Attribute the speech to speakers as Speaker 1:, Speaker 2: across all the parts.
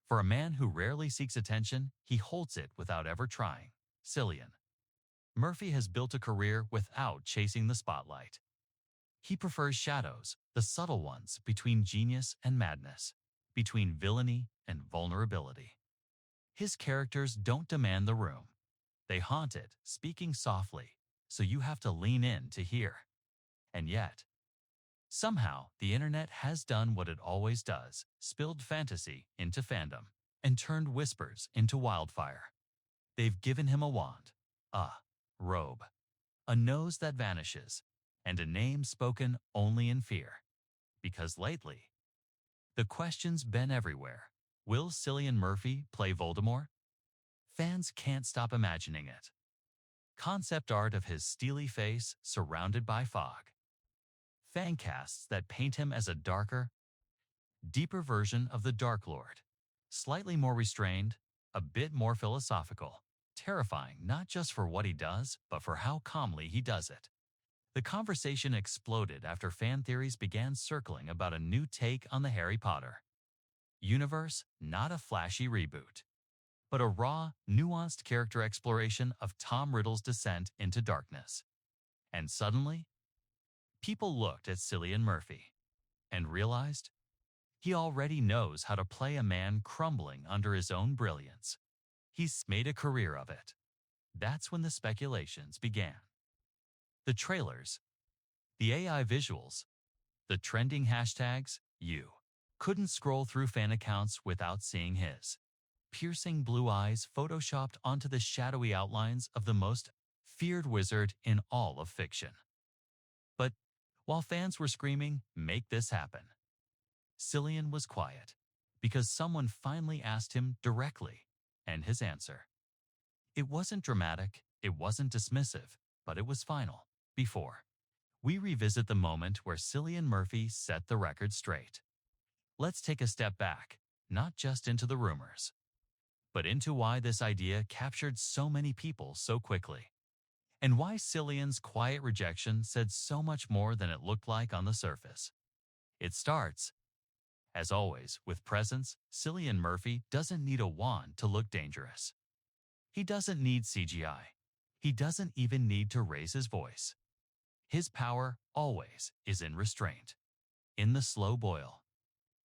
Speaker 1: For a man who rarely seeks attention, he holds it without ever trying. Cillian Murphy has built a career without chasing the spotlight. He prefers shadows, the subtle ones between genius and madness, between villainy and vulnerability. His characters don't demand the room. They haunt it, speaking softly, so you have to lean in to hear. And yet, somehow, the internet has done what it always does, spilled fantasy into fandom, and turned whispers into wildfire. They've given him a wand, a robe, a nose that vanishes, and a name spoken only in fear. Because lately, the question's been everywhere. Will Cillian Murphy play Voldemort? Fans can't stop imagining it. Concept art of his steely face surrounded by fog. Fan casts that paint him as a darker, deeper version of the Dark Lord. Slightly more restrained, a bit more philosophical. Terrifying not just for what he does, but for how calmly he does it. The conversation exploded after fan theories began circling about a new take on the Harry Potter universe, not a flashy reboot, but a raw, nuanced character exploration of Tom Riddle's descent into darkness. And suddenly, people looked at Cillian Murphy and realized he already knows how to play a man crumbling under his own brilliance. He's made a career of it. That's when the speculations began. The trailers, the AI visuals, the trending hashtags, you couldn't scroll through fan accounts without seeing his piercing blue eyes photoshopped onto the shadowy outlines of the most feared wizard in all of fiction. But while fans were screaming, "Make this happen," Cillian was quiet, because someone finally asked him directly, and his answer. It wasn't dramatic, it wasn't dismissive, but it was final. Before we revisit the moment where Cillian Murphy set the record straight, let's take a step back, not just into the rumors, but into why this idea captured so many people so quickly, and why Cillian's quiet rejection said so much more than it looked like on the surface. It starts, as always, with presence. Cillian Murphy doesn't need a wand to look dangerous. He doesn't need CGI. He doesn't even need to raise his voice. His power always is in restraint, in the slow boil,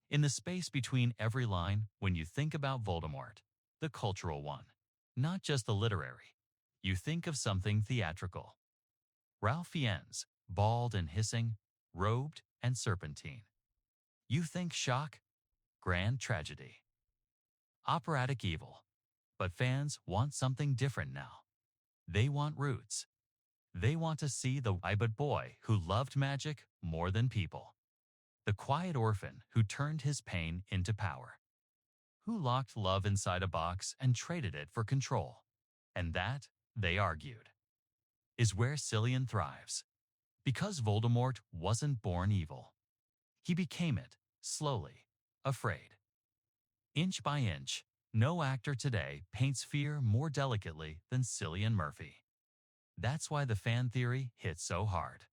Speaker 1: in the space between every line. When you think about Voldemort, the cultural one, not just the literary, you think of something theatrical. Ralph Fiennes, bald and hissing, robed and serpentine. You think shock, grand tragedy, operatic evil. But fans want something different now. They want roots. They want to see the but boy who loved magic more than people. The quiet orphan who turned his pain into power. Who locked love inside a box and traded it for control. And that, they argued, is where Cillian thrives. Because Voldemort wasn't born evil. He became it, slowly, afraid. Inch by inch. No actor today paints fear more delicately than Cillian Murphy. That's why the fan theory hit so hard.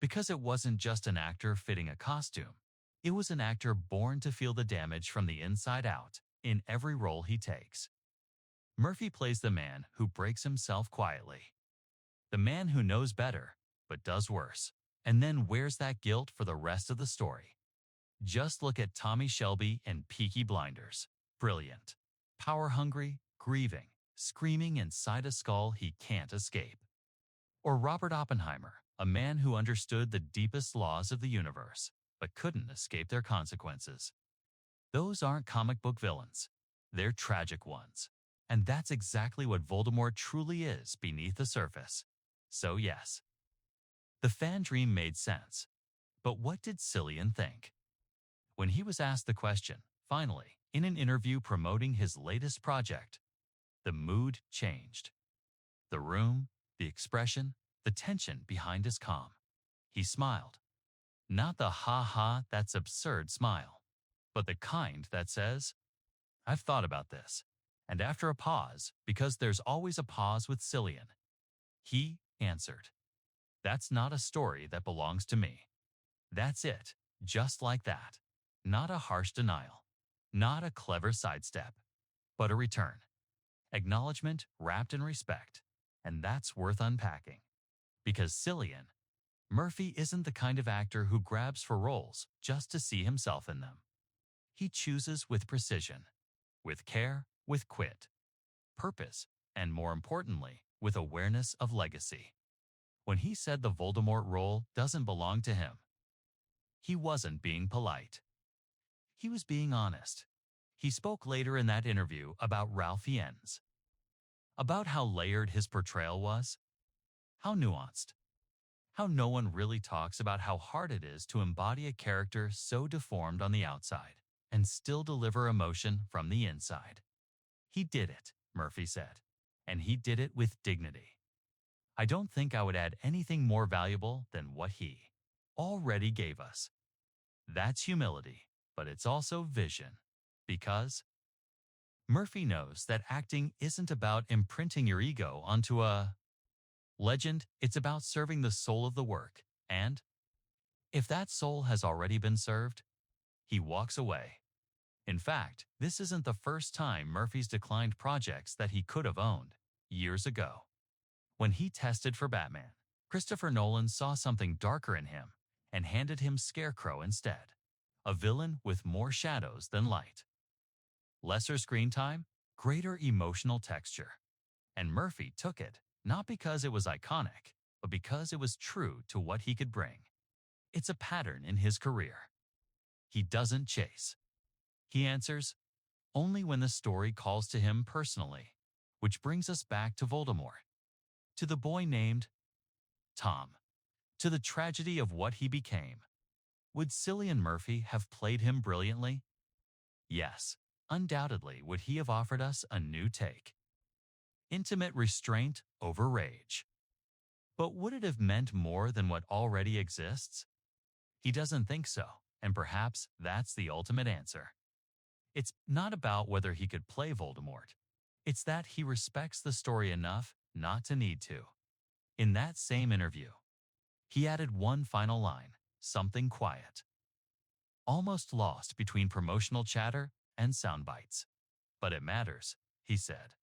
Speaker 1: Because it wasn't just an actor fitting a costume. It was an actor born to feel the damage from the inside out, in every role he takes. Murphy plays the man who breaks himself quietly. The man who knows better, but does worse, and then wears that guilt for the rest of the story. Just look at Tommy Shelby in Peaky Blinders. Brilliant. Power-hungry, grieving, screaming inside a skull he can't escape. Or Robert Oppenheimer, a man who understood the deepest laws of the universe, but couldn't escape their consequences. Those aren't comic book villains. They're tragic ones. And that's exactly what Voldemort truly is beneath the surface. So yes, the fan dream made sense. But what did Cillian think? When he was asked the question, finally, in an interview promoting his latest project, the mood changed. The room, the expression, the tension behind his calm. He smiled. Not the ha-ha, that's absurd smile, but the kind that says, I've thought about this. And after a pause, because there's always a pause with Cillian, he answered, that's not a story that belongs to me. That's it, just like that. Not a harsh denial. Not a clever sidestep, but a return. Acknowledgement wrapped in respect. And that's worth unpacking. Because Cillian Murphy isn't the kind of actor who grabs for roles just to see himself in them. He chooses with precision, with care, with purpose, and more importantly, with awareness of legacy. When he said the Voldemort role doesn't belong to him, he wasn't being polite. He was being honest. He spoke later in that interview about Ralph Fiennes, about how layered his portrayal was, how nuanced, how no one really talks about how hard it is to embody a character so deformed on the outside and still deliver emotion from the inside. He did it, Murphy said, and he did it with dignity. I don't think I would add anything more valuable than what he already gave us. That's humility, but it's also vision. Because Murphy knows that acting isn't about imprinting your ego onto a legend, it's about serving the soul of the work. And if that soul has already been served, he walks away. In fact, this isn't the first time Murphy's declined projects that he could have owned. Years ago, when he tested for Batman, Christopher Nolan saw something darker in him and handed him Scarecrow instead, a villain with more shadows than light. Lesser screen time, greater emotional texture. And Murphy took it, not because it was iconic, but because it was true to what he could bring. It's a pattern in his career. He doesn't chase. He answers only when the story calls to him personally, which brings us back to Voldemort, to the boy named Tom, to the tragedy of what he became. Would Cillian Murphy have played him brilliantly? Yes, undoubtedly would he have offered us a new take. Intimate restraint over rage. But would it have meant more than what already exists? He doesn't think so, and perhaps that's the ultimate answer. It's not about whether he could play Voldemort. It's that he respects the story enough not to need to. In that same interview, he added one final line, something quiet, almost lost between promotional chatter and sound bites. But it matters, he said.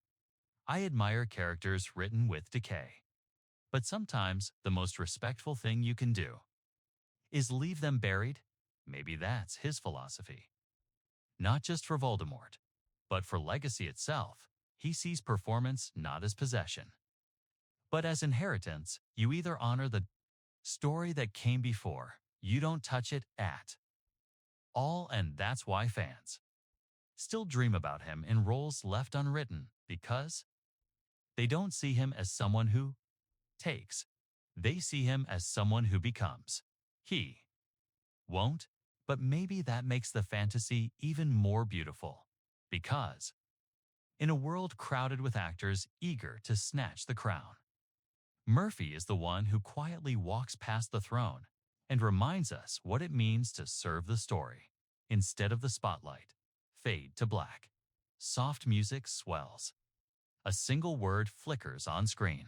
Speaker 1: I admire characters written with decay. But sometimes the most respectful thing you can do is leave them buried. Maybe that's his philosophy. Not just for Voldemort, but for legacy itself. He sees performance not as possession, but as inheritance. You either honor the story that came before, you don't touch it at all, and that's why fans still dream about him in roles left unwritten, because they don't see him as someone who takes. They see him as someone who becomes. He won't, but maybe that makes the fantasy even more beautiful. Because in a world crowded with actors eager to snatch the crown, Murphy is the one who quietly walks past the throne and reminds us what it means to serve the story. Instead of the spotlight, fade to black. Soft music swells. A single word flickers on screen.